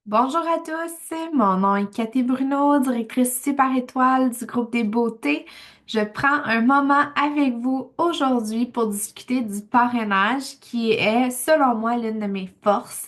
Bonjour à tous, mon nom est Cathy Bruno, directrice Super Étoile du groupe des beautés. Je prends un moment avec vous aujourd'hui pour discuter du parrainage qui est, selon moi, l'une de mes forces.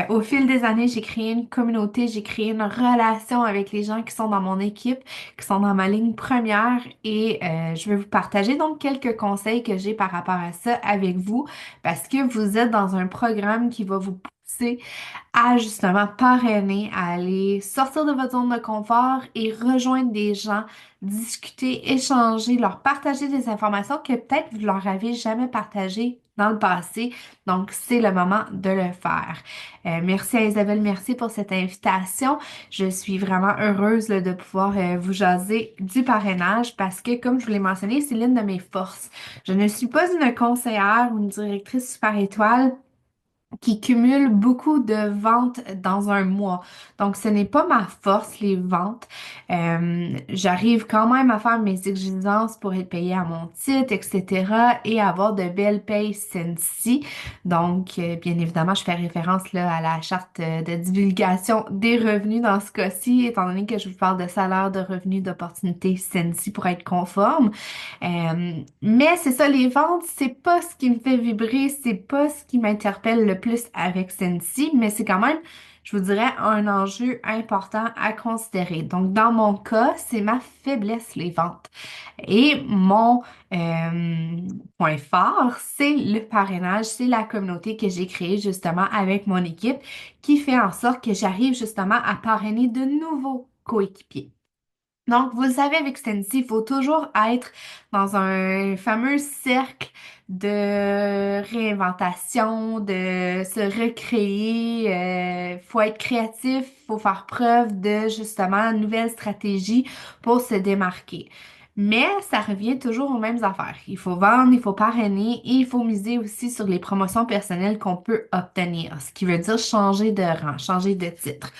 Au fil des années, j'ai créé une communauté, j'ai créé une relation avec les gens qui sont dans mon équipe, qui sont dans ma ligne première et je vais vous partager donc quelques conseils que j'ai par rapport à ça avec vous parce que vous êtes dans un programme qui va vous pousser à justement parrainer, à aller sortir de votre zone de confort et rejoindre des gens, discuter, échanger, leur partager des informations que peut-être vous leur avez jamais partagées dans le passé. Donc, c'est le moment de le faire. Merci à Isabelle, merci pour cette invitation. Je suis vraiment heureuse là, de pouvoir vous jaser du parrainage parce que, comme je vous l'ai mentionné, c'est l'une de mes forces. Je ne suis pas une conseillère ou une directrice super étoile qui cumule beaucoup de ventes dans un mois. Donc, ce n'est pas ma force, les ventes. J'arrive quand même à faire mes exigences pour être payée à mon titre, etc. et avoir de belles payes Sensi. Donc, bien évidemment, je fais référence là, à la charte de divulgation des revenus dans ce cas-ci, étant donné que je vous parle de salaire, de revenus, d'opportunités Sensi pour être conforme. Mais c'est ça, les ventes, c'est pas ce qui me fait vibrer, c'est pas ce qui m'interpelle le plus avec Sensi, mais c'est quand même, je vous dirais, un enjeu important à considérer. Donc, dans mon cas, c'est ma faiblesse, les ventes. Et mon point fort, c'est le parrainage, c'est la communauté que j'ai créée justement avec mon équipe qui fait en sorte que j'arrive justement à parrainer de nouveaux coéquipiers. Donc, vous le savez, avec Stensi, il faut toujours être dans un fameux cercle de réinventation, de se recréer. Faut être créatif, faut faire preuve de justement nouvelles stratégies pour se démarquer. Mais ça revient toujours aux mêmes affaires. Il faut vendre, il faut parrainer et il faut miser aussi sur les promotions personnelles qu'on peut obtenir, ce qui veut dire changer de rang, changer de titre.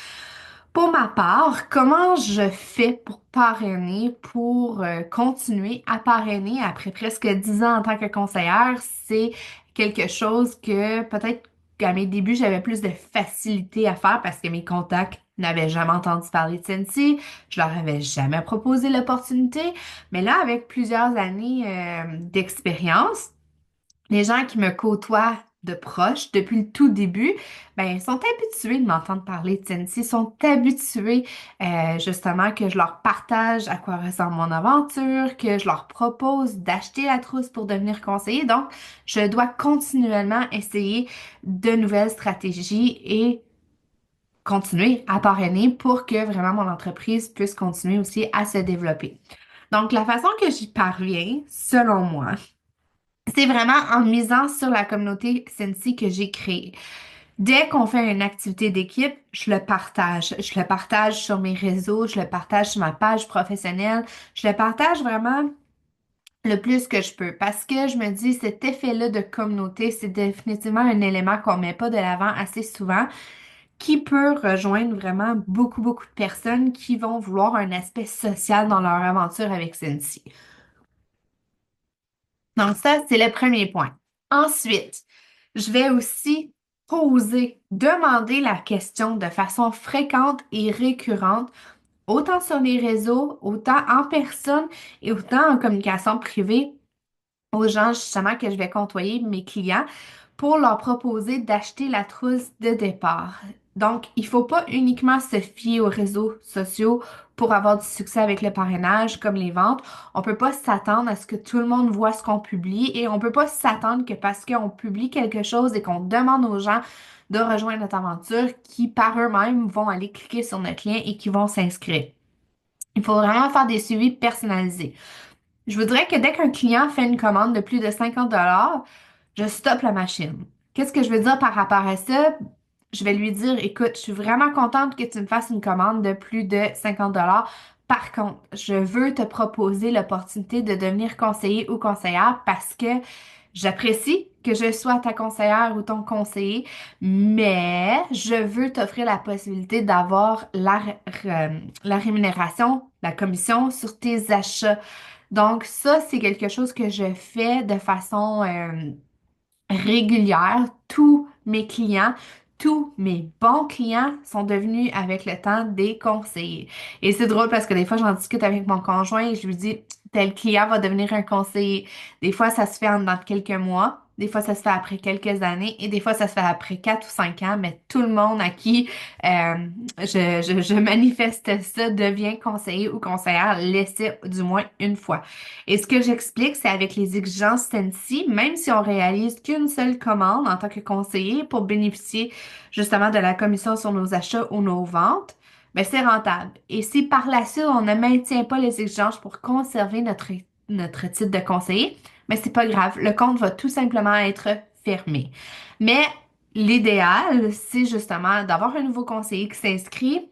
Pour ma part, comment je fais pour parrainer, pour continuer à parrainer après presque 10 ans en tant que conseillère, c'est quelque chose que peut-être qu'à mes débuts, j'avais plus de facilité à faire parce que mes contacts n'avaient jamais entendu parler de Sensi, je leur avais jamais proposé l'opportunité, mais là, avec plusieurs années d'expérience, les gens qui me côtoient de proche depuis le tout début, ben, sont habitués de m'entendre parler de Sensi, sont habitués justement que je leur partage à quoi ressemble mon aventure, que je leur propose d'acheter la trousse pour devenir conseiller. Donc, je dois continuellement essayer de nouvelles stratégies et continuer à parrainer pour que vraiment mon entreprise puisse continuer aussi à se développer. Donc, la façon que j'y parviens, selon moi, c'est vraiment en misant sur la communauté Sensi que j'ai créée. Dès qu'on fait une activité d'équipe, je le partage. Je le partage sur mes réseaux, je le partage sur ma page professionnelle, je le partage vraiment le plus que je peux parce que je me dis cet effet-là de communauté, c'est définitivement un élément qu'on met pas de l'avant assez souvent, qui peut rejoindre vraiment beaucoup, beaucoup de personnes qui vont vouloir un aspect social dans leur aventure avec Sensi. Donc ça, c'est le premier point. Ensuite, je vais aussi poser, demander la question de façon fréquente et récurrente, autant sur les réseaux, autant en personne et autant en communication privée aux gens justement que je vais côtoyer, mes clients, pour leur proposer d'acheter la trousse de départ. Donc, il faut pas uniquement se fier aux réseaux sociaux pour avoir du succès avec le parrainage, comme les ventes. On peut pas s'attendre à ce que tout le monde voit ce qu'on publie et on peut pas s'attendre que parce qu'on publie quelque chose et qu'on demande aux gens de rejoindre notre aventure, qui par eux-mêmes vont aller cliquer sur notre lien et qui vont s'inscrire. Il faut vraiment faire des suivis personnalisés. Je voudrais que dès qu'un client fait une commande de plus de 50 $, je stoppe la machine. Qu'est-ce que je veux dire par rapport à ça? Je vais lui dire, écoute, je suis vraiment contente que tu me fasses une commande de plus de 50 $. Par contre, je veux te proposer l'opportunité de devenir conseiller ou conseillère parce que j'apprécie que je sois ta conseillère ou ton conseiller, mais je veux t'offrir la possibilité d'avoir la rémunération, la commission sur tes achats. Donc ça, c'est quelque chose que je fais de façon régulière. Tous mes clients, tous mes bons clients sont devenus avec le temps des conseillers. Et c'est drôle parce que des fois, j'en discute avec mon conjoint et je lui dis, tel client va devenir un conseiller. Des fois, ça se fait en dans quelques mois. Des fois, ça se fait après quelques années et des fois, ça se fait après 4 ou 5 ans, mais tout le monde à qui euh, je manifeste ça devient conseiller ou conseillère, l'essaie du moins une fois. Et ce que j'explique, c'est avec les exigences Sensi, même si on réalise qu'une seule commande en tant que conseiller pour bénéficier justement de la commission sur nos achats ou nos ventes, ben c'est rentable. Et si par la suite, on ne maintient pas les exigences pour conserver notre titre de conseiller, ben c'est pas grave. Le compte va tout simplement être fermé. Mais l'idéal, c'est justement d'avoir un nouveau conseiller qui s'inscrit,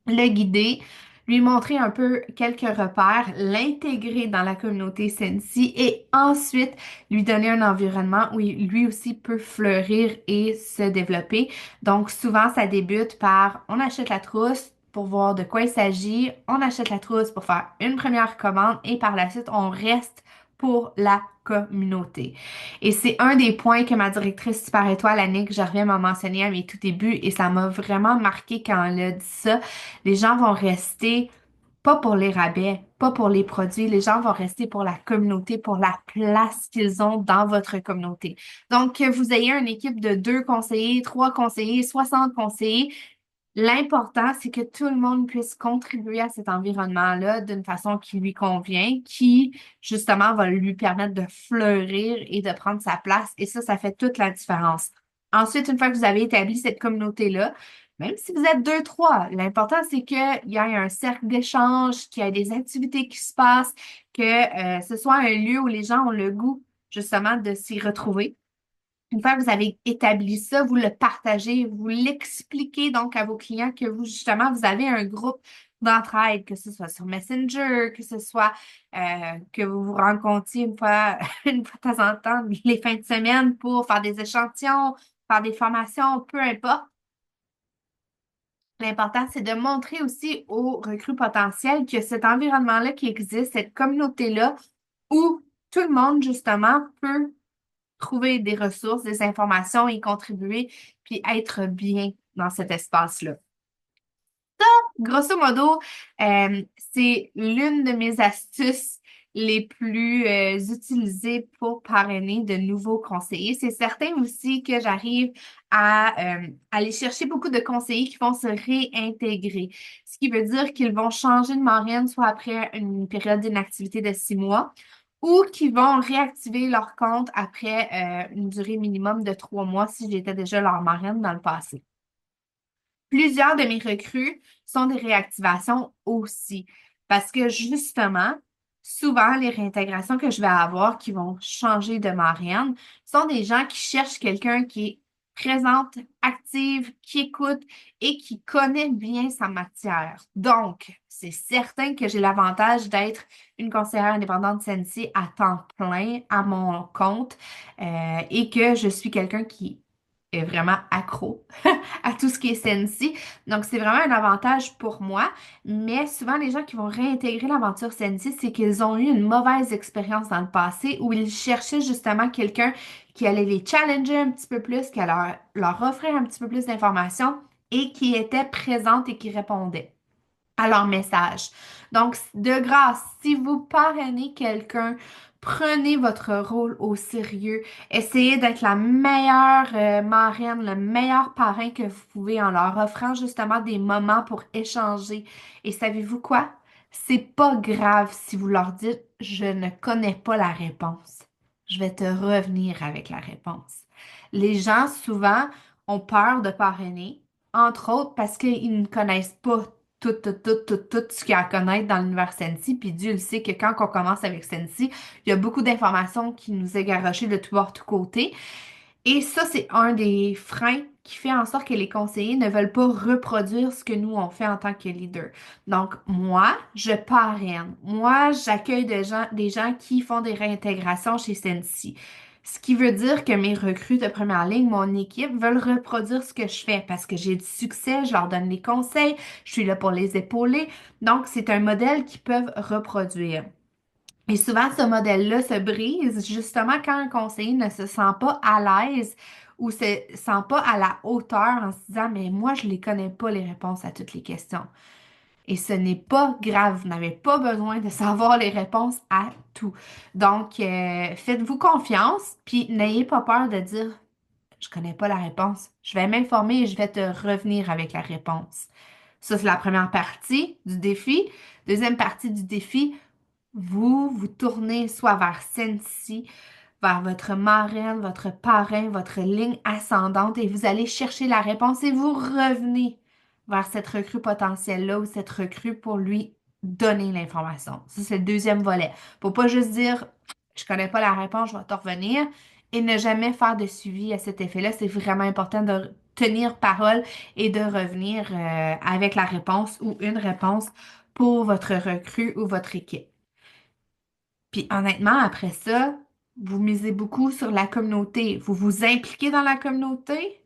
le guider, lui montrer un peu quelques repères, l'intégrer dans la communauté Sensi et ensuite lui donner un environnement où lui aussi peut fleurir et se développer. Donc souvent, ça débute par on achète la trousse pour voir de quoi il s'agit, on achète la trousse pour faire une première commande et par la suite, on reste pour la communauté. Et c'est un des points que ma directrice Super Étoile, Annick Gervais, m'a mentionné à mes tout débuts et ça m'a vraiment marqué quand elle a dit ça. Les gens vont rester pas pour les rabais, pas pour les produits. Les gens vont rester pour la communauté, pour la place qu'ils ont dans votre communauté. Donc, que vous ayez une équipe de 2 conseillers, 3 conseillers, 60 conseillers, l'important, c'est que tout le monde puisse contribuer à cet environnement-là d'une façon qui lui convient, qui, justement, va lui permettre de fleurir et de prendre sa place. Et ça fait toute la différence. Ensuite, une fois que vous avez établi cette communauté-là, même si vous êtes deux, trois, l'important, c'est qu'il y ait un cercle d'échange, qu'il y ait des activités qui se passent, que ce soit un lieu où les gens ont le goût, justement, de s'y retrouver. Une fois que vous avez établi ça, vous le partagez, vous l'expliquez donc à vos clients que vous, justement, vous avez un groupe d'entraide, que ce soit sur Messenger, que ce soit que vous vous rencontriez une fois, une fois de temps en temps, les fins de semaine pour faire des échantillons, faire des formations, peu importe. L'important, c'est de montrer aussi aux recrues potentielles que cet environnement-là qui existe, cette communauté-là, où tout le monde, justement, peut trouver des ressources, des informations, y contribuer, puis être bien dans cet espace-là. Grosso modo, c'est l'une de mes astuces les plus utilisées pour parrainer de nouveaux conseillers. C'est certain aussi que j'arrive à aller chercher beaucoup de conseillers qui vont se réintégrer, ce qui veut dire qu'ils vont changer de marraine soit après une période d'inactivité de 6 mois ou qui vont réactiver leur compte après une durée minimum de 3 mois si j'étais déjà leur marraine dans le passé. Plusieurs de mes recrues sont des réactivations aussi. Parce que justement, souvent, les réintégrations que je vais avoir qui vont changer de marraine sont des gens qui cherchent quelqu'un qui est présente, active, qui écoute et qui connaît bien sa matière. Donc, c'est certain que j'ai l'avantage d'être une conseillère indépendante Sensi à temps plein à mon compte et que je suis quelqu'un qui est vraiment accro à tout ce qui est Sensi. Donc, c'est vraiment un avantage pour moi. Mais souvent, les gens qui vont réintégrer l'aventure Sensi, c'est qu'ils ont eu une mauvaise expérience dans le passé où ils cherchaient justement quelqu'un qui allait les challenger un petit peu plus, qui allait leur offrir un petit peu plus d'informations et qui était présente et qui répondait à leur message. Donc, de grâce, si vous parrainez quelqu'un, prenez votre rôle au sérieux. Essayez d'être la meilleure marraine, le meilleur parrain que vous pouvez en leur offrant justement des moments pour échanger. Et savez-vous quoi? C'est pas grave si vous leur dites, je ne connais pas la réponse. Je vais te revenir avec la réponse. Les gens, souvent, ont peur de parrainer, entre autres parce qu'ils ne connaissent pas tout ce qu'il y a à connaître dans l'univers Sensi. Puis Dieu le sait que quand on commence avec Sensi, il y a beaucoup d'informations qui nous est garochées de tout bord, tout côté. Et ça, c'est un des freins qui fait en sorte que les conseillers ne veulent pas reproduire ce que nous, on fait en tant que leader. Donc, moi, je parraine. Moi, j'accueille des gens qui font des réintégrations chez Sensi. Ce qui veut dire que mes recrues de première ligne, mon équipe, veulent reproduire ce que je fais parce que j'ai du succès, je leur donne les conseils, je suis là pour les épauler. Donc, c'est un modèle qu'ils peuvent reproduire. Et souvent, ce modèle-là se brise justement quand un conseiller ne se sent pas à l'aise ou se sent pas à la hauteur en se disant, mais moi, je les connais pas les réponses à toutes les questions. Et ce n'est pas grave, vous n'avez pas besoin de savoir les réponses à tout. Donc, faites-vous confiance, puis n'ayez pas peur de dire, je connais pas la réponse. Je vais m'informer et je vais te revenir avec la réponse. Ça, c'est la première partie du défi. Deuxième partie du défi, vous tournez soit vers Sensi, vers votre marraine, votre parrain, votre ligne ascendante et vous allez chercher la réponse et vous revenez vers cette recrue potentielle-là ou cette recrue pour lui donner l'information. Ça, c'est le deuxième volet. Faut pas juste dire, je connais pas la réponse, je vais te revenir et ne jamais faire de suivi à cet effet-là. C'est vraiment important de tenir parole et de revenir avec la réponse ou une réponse pour votre recrue ou votre équipe. Puis honnêtement, après ça, vous misez beaucoup sur la communauté. Vous vous impliquez dans la communauté.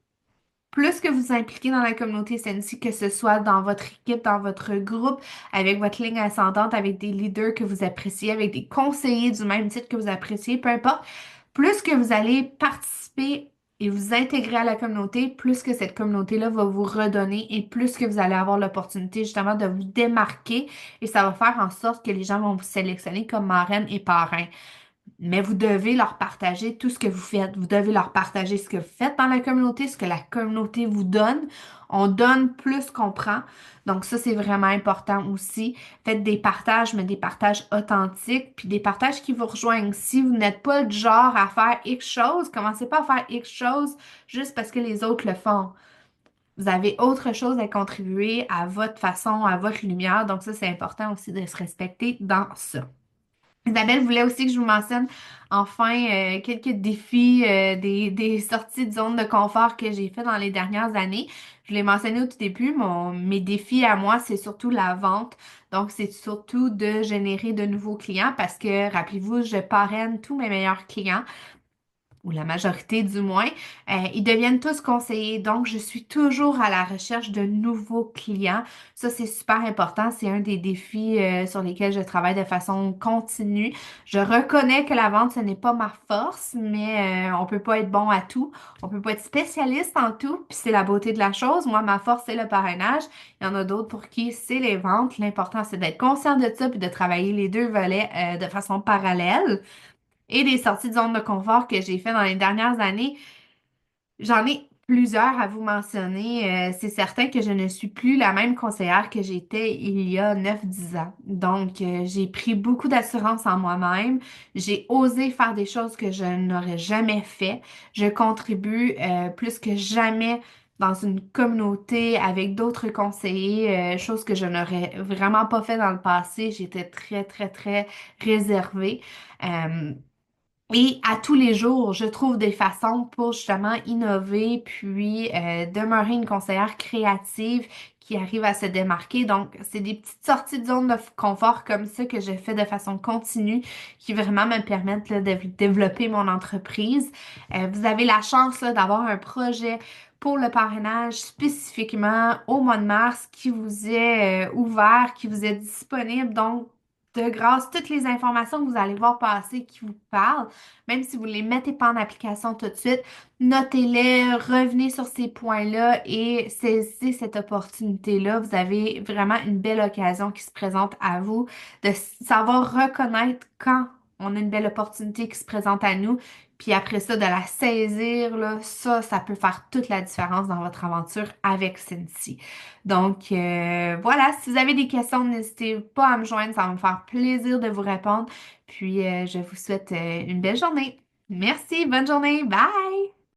Plus que vous vous impliquez dans la communauté Sensi, que ce soit dans votre équipe, dans votre groupe, avec votre ligne ascendante, avec des leaders que vous appréciez, avec des conseillers du même titre que vous appréciez, peu importe, plus que vous allez participer et vous intégrer à la communauté, plus que cette communauté-là va vous redonner et plus que vous allez avoir l'opportunité justement de vous démarquer et ça va faire en sorte que les gens vont vous sélectionner comme marraine et parrain. Mais vous devez leur partager tout ce que vous faites. Vous devez leur partager ce que vous faites dans la communauté, ce que la communauté vous donne. On donne plus qu'on prend. Donc ça, c'est vraiment important aussi. Faites des partages, mais des partages authentiques, puis des partages qui vous rejoignent. Si vous n'êtes pas du genre à faire X choses, commencez pas à faire X choses juste parce que les autres le font. Vous avez autre chose à contribuer à votre façon, à votre lumière. Donc ça, c'est important aussi de se respecter dans ça. Isabelle voulait aussi que je vous mentionne enfin quelques défis, des sorties de zone de confort que j'ai fait dans les dernières années. Je l'ai mentionné au tout début, mes défis à moi, c'est surtout la vente. Donc, c'est surtout de générer de nouveaux clients parce que, rappelez-vous, je parraine tous mes meilleurs clients ou la majorité du moins, ils deviennent tous conseillers. Donc, je suis toujours à la recherche de nouveaux clients. Ça, c'est super important. C'est un des défis sur lesquels je travaille de façon continue. Je reconnais que la vente, ce n'est pas ma force, mais on peut pas être bon à tout. On peut pas être spécialiste en tout. Puis c'est la beauté de la chose. Moi, ma force, c'est le parrainage. Il y en a d'autres pour qui c'est les ventes. L'important, c'est d'être conscient de ça puis de travailler les deux volets de façon parallèle et des sorties de zone de confort que j'ai fait dans les dernières années. J'en ai plusieurs à vous mentionner. C'est certain que je ne suis plus la même conseillère que j'étais il y a 9 10 ans. Donc, j'ai pris beaucoup d'assurance en moi-même. J'ai osé faire des choses que je n'aurais jamais fait. Je contribue plus que jamais dans une communauté avec d'autres conseillers, chose que je n'aurais vraiment pas fait dans le passé. J'étais très, très, très réservée. Euh, et à tous les jours, je trouve des façons pour justement innover, puis demeurer une conseillère créative qui arrive à se démarquer. Donc, c'est des petites sorties de zone de confort comme ça que je fais de façon continue qui vraiment me permettent là, de développer mon entreprise. Vous avez la chance là, d'avoir un projet pour le parrainage spécifiquement au mois de mars qui vous est ouvert, qui vous est disponible. Donc, de grâce, toutes les informations que vous allez voir passer qui vous parlent, même si vous ne les mettez pas en application tout de suite, notez-les, revenez sur ces points-là et saisissez cette opportunité-là. Vous avez vraiment une belle occasion qui se présente à vous de savoir reconnaître quand on a une belle opportunité qui se présente à nous. Puis après ça, de la saisir, là, ça peut faire toute la différence dans votre aventure avec Cincy. Donc, voilà, si vous avez des questions, n'hésitez pas à me joindre, ça va me faire plaisir de vous répondre. Puis, je vous souhaite une belle journée. Merci, bonne journée, bye!